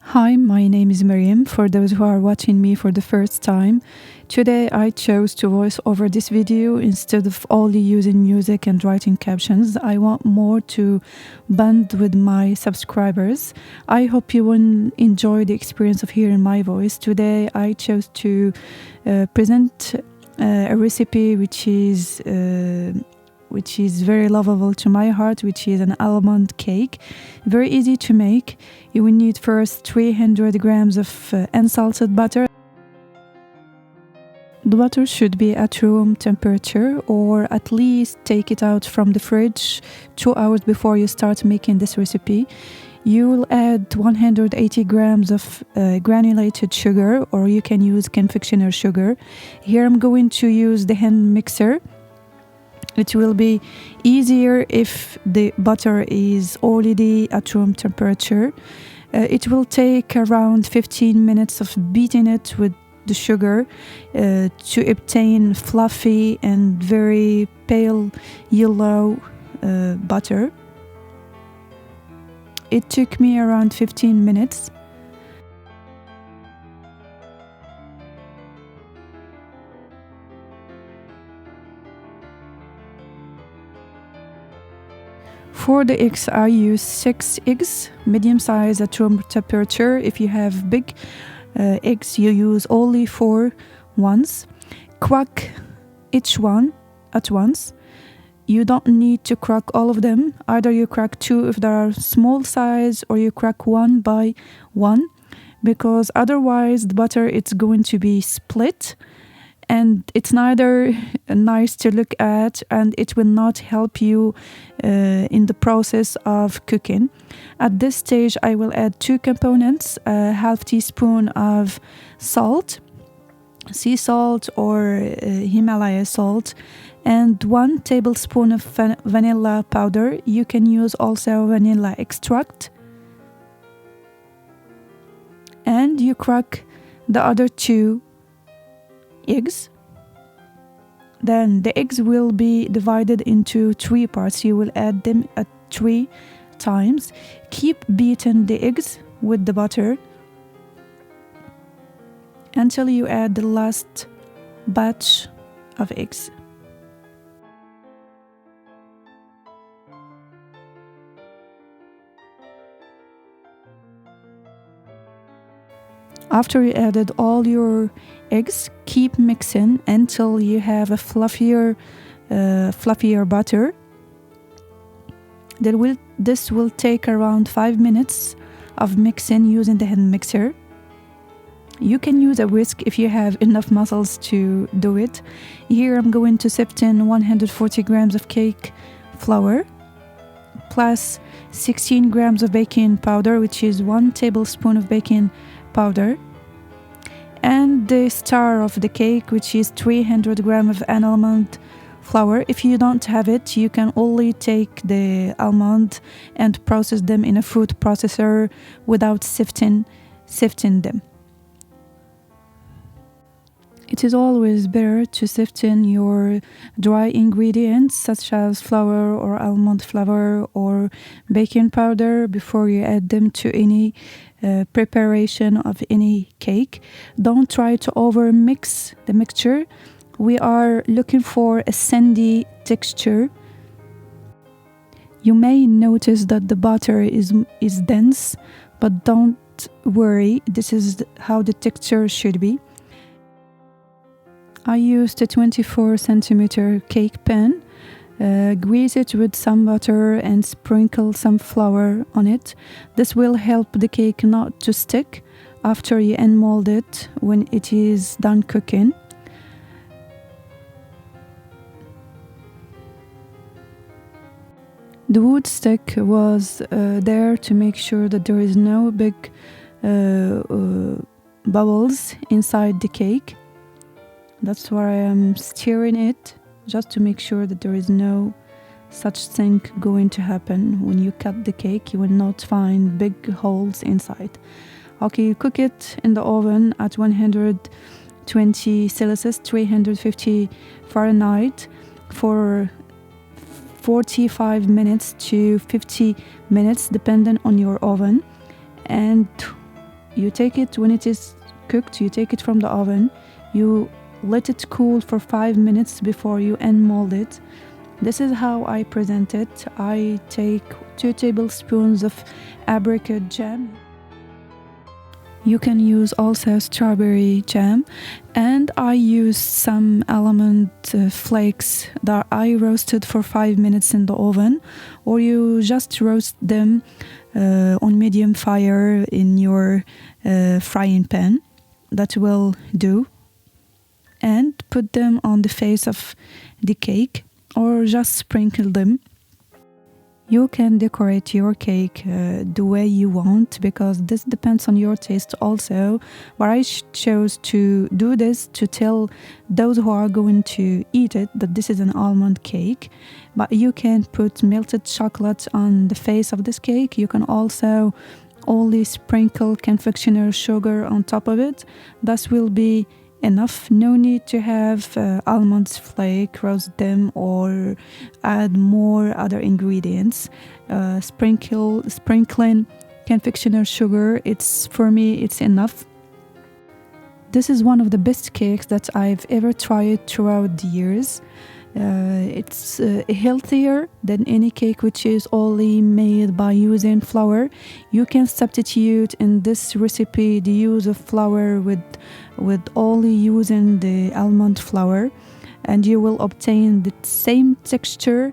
Hi, my name is Miriam. For those who are watching me for the first time, today I chose to voice over this video instead of only using music and writing captions. I want more to bond with my subscribers. I hope you will enjoy the experience of hearing my voice. Today I chose to present a recipe which is very lovable to my heart, which is an almond cake. Very easy to make. You will need first 300 grams of unsalted butter. The butter should be at room temperature, or at least take it out from the fridge 2 hours before you start making this recipe. You will add 180 grams of granulated sugar, or you can use confectioner sugar. Here I'm going to use the hand mixer. It will be easier if the butter is already at room temperature. It will take around 15 minutes of beating it with the sugar to obtain fluffy and very pale yellow butter. It took me around 15 minutes. For the eggs, I use 6 eggs, medium size at room temperature. If you have big eggs, you use only 4 ones. Crack each one at once. You don't need to crack all of them. Either you crack 2 if they are small size, or you crack 1 by 1, because otherwise the butter it's going to be split. And it's neither nice to look at, and it will not help you in the process of cooking. At this stage, I will add 2 components: a half teaspoon of salt, sea salt or Himalaya salt, and 1 tablespoon of vanilla powder. You can use also vanilla extract. And you crack the other 2 eggs. Then the eggs will be divided into 3 parts. You will add them at 3 times. Keep beating the eggs with the butter until you add the last batch of eggs. After you added all your eggs, keep mixing until you have a fluffier butter. This will take around 5 minutes of mixing using the hand mixer. You can use a whisk if you have enough muscles to do it. Here I'm going to sift in 140 grams of cake flour, plus 16 grams of baking powder, which is 1 tablespoon of baking powder, and the star of the cake, which is 300 grams of almond flour. If you don't have it, you can only take the almond and process them in a food processor without sifting them. It is always better to sift in your dry ingredients such as flour or almond flour or baking powder before you add them to any preparation of any cake. Don't try to over mix the mixture. We are looking for a sandy texture. You may notice that the butter is dense, but don't worry, this is how the texture should be. I used a 24 centimeter cake pan. Grease it with some butter and sprinkle some flour on it. This will help the cake not to stick after you unmold it when it is done cooking. The wood stick was there to make sure that there is no big bubbles inside the cake. That's why I am stirring it, just to make sure that there is no such thing going to happen. When you cut the cake, you will not find big holes inside. Okay, cook it in the oven at 120 Celsius, 350 Fahrenheit for 45 minutes to 50 minutes, depending on your oven. And You take it when it is cooked, you take it from the oven, you let it cool for 5 minutes before you mold it. This is how I present it. I take 2 tablespoons of apricot jam. You can use also strawberry jam, and I use some almond flakes that I roasted for 5 minutes in the oven, or you just roast them on medium fire in your frying pan. That will do. And put them on the face of the cake, or just sprinkle them. You can decorate your cake the way you want, because this depends on your taste also. But I chose to do this to tell those who are going to eat it that this is an almond cake. But you can put melted chocolate on the face of this cake. You can also only sprinkle confectioner sugar on top of it. This will be enough. No need to have almonds flake, roast them, or add more other ingredients. Sprinkling confectioner sugar, for me it's enough. This is one of the best cakes that I've ever tried throughout the years. It's healthier than any cake which is only made by using flour. You can substitute in this recipe the use of flour with only using the almond flour, and you will obtain the same texture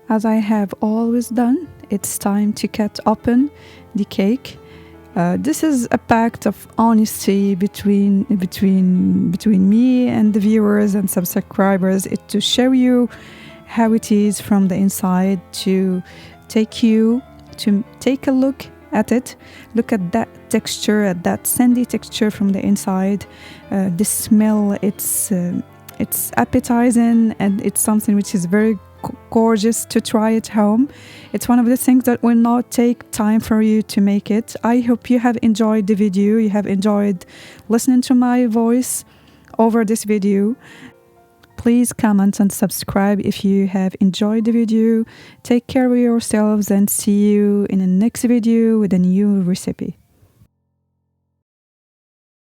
as I have always done. It's time to cut open the cake. This is a pact of honesty between me and the viewers and subscribers. It's to show you how it is from the inside, to take a look at it. Look at that texture, at that sandy texture from the inside. The smell, it's appetizing, and it's something which is very gorgeous to try at home. It's one of the things that will not take time for you to make it. I hope you have enjoyed the video. You have enjoyed listening to my voice over this video. Please comment and subscribe if you have enjoyed the video. Take care of yourselves, and see you in the next video with a new recipe.